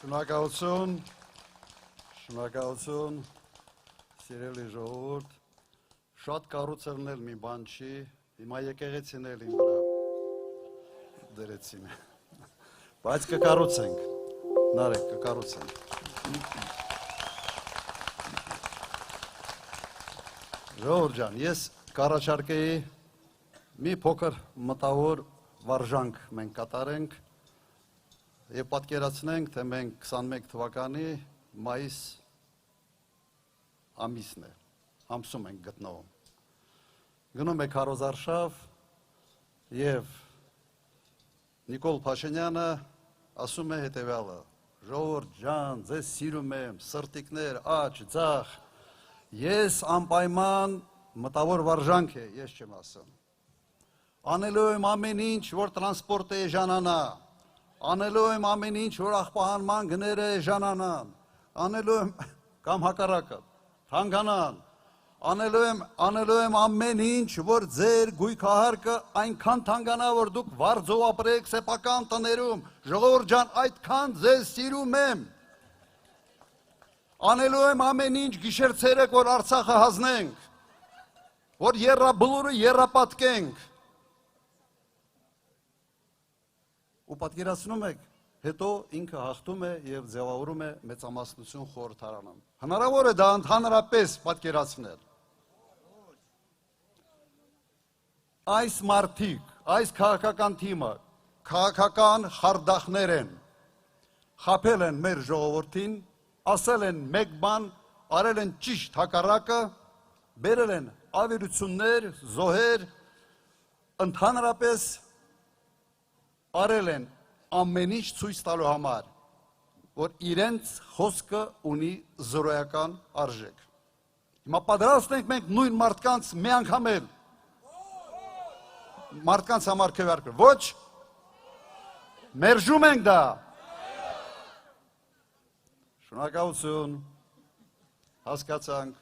Շնորհակալություն, շնորհակալություն, սիրելի ժողովուրդ, շատ կառուցելն էլ մի բան չի, հիմա եկեղեցին էլ իմ վրա դրեցին, բայց կկառուցենք, Նարեկ, կկառուցենք։ Ժողովուրդ ջան, ես կառաջարկեի մի փոքր մտավոր վարժանք մենք կատարենք և պատկերացնենք, թե մենք 21 թվականի մայիս ամիսն է, ամսում ենք գտնվում։ Գնում է քարոզարշավ և Նիկոլ Փաշինյանը ասում է հետևյալը. ժողովուրդ ջան, ձեզ սիրում եմ, սրտիկներ, աջ, ձախ, ես անպայման մտավոր վարժանք է, ես չեմ ասում։ Անելու եմ ամեն ինչ, որ տրանսպորտը էժանանա, անելու եմ ամեն ինչ, որ աղբահանման գները էժանանան, անելու եմ կամ հակառակը, թանկանան, անելու եմ ամեն ինչ, որ ձեր գույքահարկը այնքան թանկանա, որ դուք վարձով ապրեք սեփական տներում, ժողովուրդ ջան, այդքան ձեզ սիրում եմ։ Անելու եմ ամեն ինչ գիշեր ցերեկ, որ Արցախը հանձնենք, որ եռաբլուրը եռապատկենք։ Ու պատկերացնում եք, հետո ինքը հաղթում է և ձևավորում է մեծամասնություն խորհրդարանում։ Հնարավոր է դա ընդհանրապես պատկերացնել։ Այս մարդիկ, այս քաղաքական թիմը, քաղաքական խարդախներ են, խաբել են մեր ժողովրդին, ասել են մեկ բան, արել են ճիշտ հակառակը, բերել են ավերություններ, զոհեր, ընդհանրապես արել են ամեն ինչ ցույց տալու համար, որ իրենց խոսքը ունի զրոյական արժեք։ Հիմա պատրաստ ենք մենք նույն մարդկանց մի անգամ էլ մարդկանց համար քվեարկել։ Ոչ, մերժում ենք դա։ Շնորհակալություն, հասկացանք։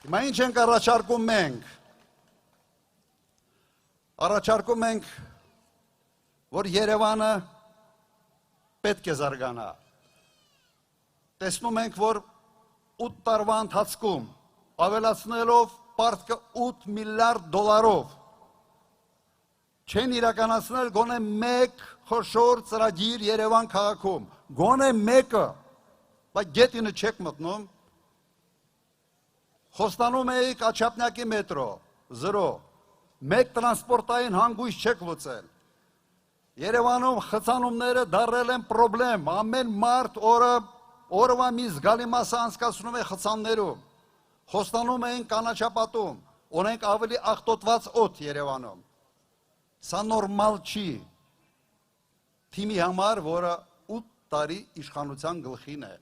Հիմա ինչ ենք առաջարկում մենք։ Առաջարկում ենք, որ Երևանը պետք է զարգանա։ Տեսնում ենք, որ 8 տարվա ընթացքում ավելացնելով պարտքը 8 միլիարդ դոլարով չեն իրականացնել գոնե մեկ խոշոր ծրագիր Երևան քաղաքում, գոնե մեկը, բայց գետինը չեք մտնում, խոստանում էիք Աչափնյակի մետրո, 0, մեկ տրանսպորտային հանգույց չեք լուծել, Երևանում խցանումները դարել են պրոբլեմ, ամեն մարդ օրվա մի զգալի մասը անցկացնում է խցաններում, խոստանում էին կանաչապատում, ունենք ավելի աղտոտված օդ Երևանում, սա նորմալ չի, թիմի համար, որը 8 տարի իշխանության գլխին է,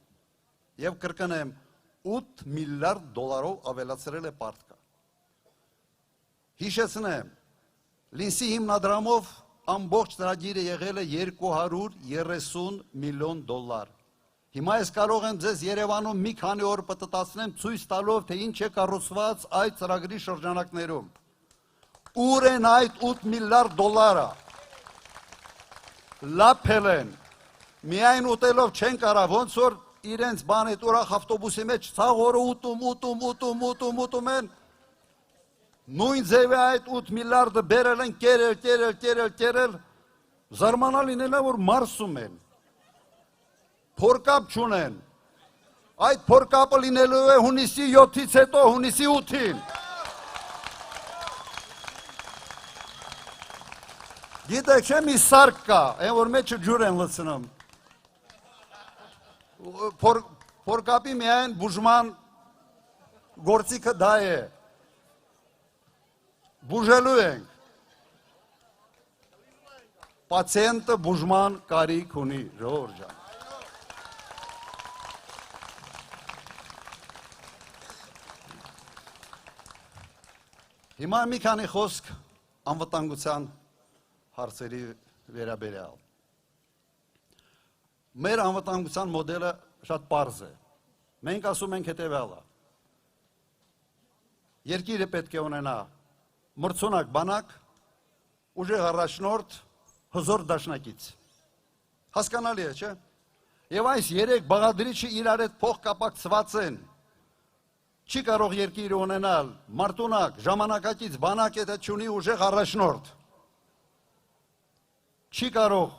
և կրկնեմ, 8 միլիարդ դոլարով ավելացրել է պարտքը։ Հիշեցնեմ, Լինսի հիմնադրամով ամբողջ ծրագիրը եղել է 230 միլիոն դոլար։ Հիմա ես կարող եմ ձեզ Երևանում մի քանի օր պտտացնեմ ցույց տալով, թե ինչ է կառուցված այդ ծրագրի շրջանակներում։ Ուր են այդ 8 միլիարդ դոլարը։ Լափել են, միայն ուտելով չեն կարող, ոնց որ իրենց բան այդ ուրախ ավտոբուսի մեջ ցաղ օրը ուտում են, նույն ձևի այդ 8 միլիարդը բերել են, կերել, զարմանալին է, որ մարսում են, փորկապ չունեն, այդ փորկապը լինելու է հունիսի 7-ից հետո, հունիսի 8-ին, գիտեք չէ մի սարք կա, այն որ մեջը ջուր են լցնում, փորկապի միայն բուժման գործիքը դա է, բուժելու ենք, պացիենտը բուժման կարիք ունի, ժողովուրդ ջան։ Հիմա մի քանի խոսք անվտանգության հարցերի վերաբերյալ։ Մեր անվտանգության մոդելը շատ պարզ է։ Մենք ասում ենք հետևյալը. Երկիրը պետք է ունենա մրցունակ բանակ, ուժեղ առաջնորդ, հզոր դաշնակից։ Հասկանալի է, չէ՞։ Եվ այս երեք բաղադրիչը իրար հետ փոխկապակցված են։ Չի կարող երկիրը ունենալ մարտունակ, ժամանակակից բանակ, եթե չունի ուժեղ առաջնորդ։ Չի կարող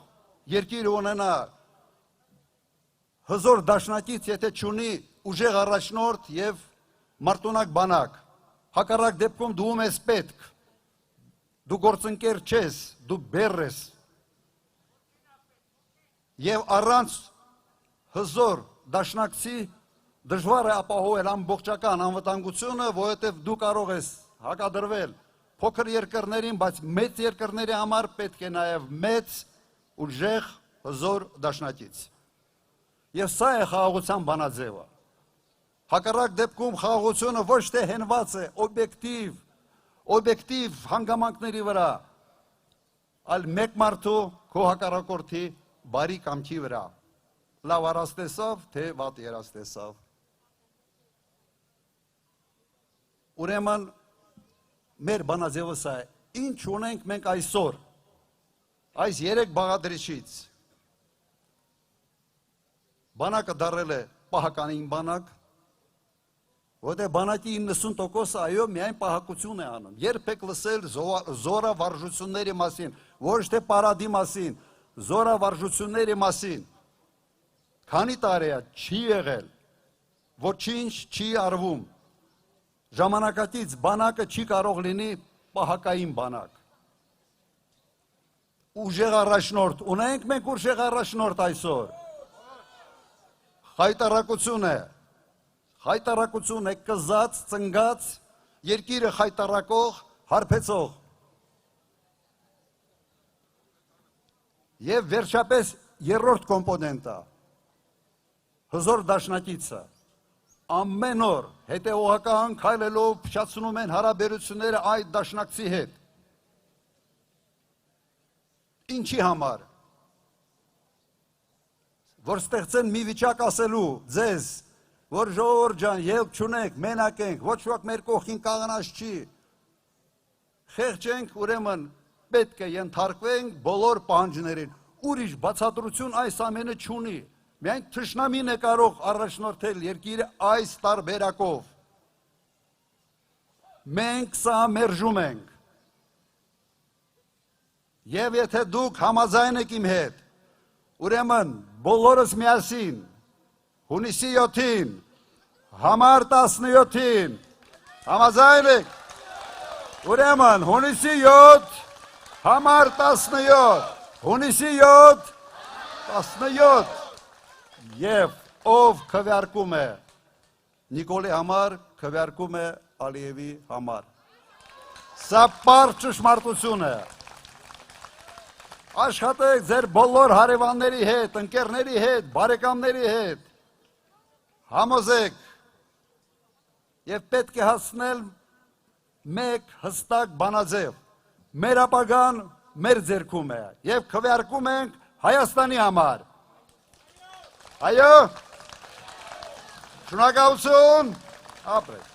երկիրը ունենալ հզոր դաշնակից, եթե չունի ուժեղ առաջնորդ եւ մարտունակ բանակ։ Հակառակ դեպքում դու ես պետք։ Դու գործընկեր չես, դու բեռ ես։ Եվ առանց հզոր դաշնակցի դժվար է ապահովել ամբողջական անվտանգությունը, որովհետև դու կարող ես հակադրվել փոքր երկրներին, բայց մեծ երկրների համար պետք է նաև մեծ ուժեղ հզոր դաշնակից։ Եվ սա է խաղաղության բանաձևը։ Հակառակ դեպքում խաղաղությունը ոչ թե հենված է օբյեկտիվ հանգամանքների վրա, այլ մեկ մարդու քո հակառակորդի բարի կամքի վրա։ Լավ առաստեսավ, թե վատ երաստեսավ։ Ուրեմն մեր բանաձևը սա է։ Ինչ ունենք մենք այսօր, այս երեք բաղադրիչից։ Բանակը դարել է պահականին բանակ, որտեղ բանակի 90%-ը այո միայն պահակություն է անում։ Երբեք լսել զորավարժությունների մասին, ոչ թե պարադի մասին, զորավարժությունների մասին։ Քանի տարի է չի եղել, ոչինչ չի արվում։ Ժամանակակից բանակը չի կարող լինի պահակային բանակ։ Ուժեղ առաջնորդ ունենք մենք ուժեղ առաջնորդ այսօր։ Խայտարակություն է կզած, ծնգած, երկիրը խայտարակող, հարբեցող։ Եվ վերջապես երրորդ կոմպոնենտը, հզոր դաշնակիցը, ամեն օր հետևողական քայլելով փչացնում են հարաբերությունները այդ դաշնակցի հետ։ Ինչի համար։ Որ ստեղծեն մի վիճակ ասելու ձեզ, որ ժողովուրդ ջան, ելք չունենք, մենակ ենք, ոչ ոք մեր կողքին կանգնած չի։ Խեղճ ենք, ուրեմն պետք է ենթարկվենք բոլոր պահանջներին։ Ուրիշ բացատրություն այս ամենը չունի։ Միայն թշնամին է կարող առաջնորդել երկիրը այս տարբերակով։ Մենք սա մերժում ենք։ Եվ եթե դուք համաձայն եք իմ հետ, ուրեմն բոլորս միասին, հունիսի 7-ին, համար 17-ին, համաձայն եք, ուրեմն հունիսի 7, համար 17, հունիսի 7, 17, և ով քվեարկում է Նիկոլի համար, քվեարկում է Ալիևի համար։ Սա պարզ ճշմարտություն է։ Աշխատեք ձեր բոլոր հարևանների հետ, ընկերների հետ, բարեկամների հետ, համոզեք և պետք է հասնել մեկ հստակ բանաձև, մեր ապագան մեր ձեռքում է և քվեարկում ենք Հայաստանի համար։ Այո, շնորհակալություն, ապրեք։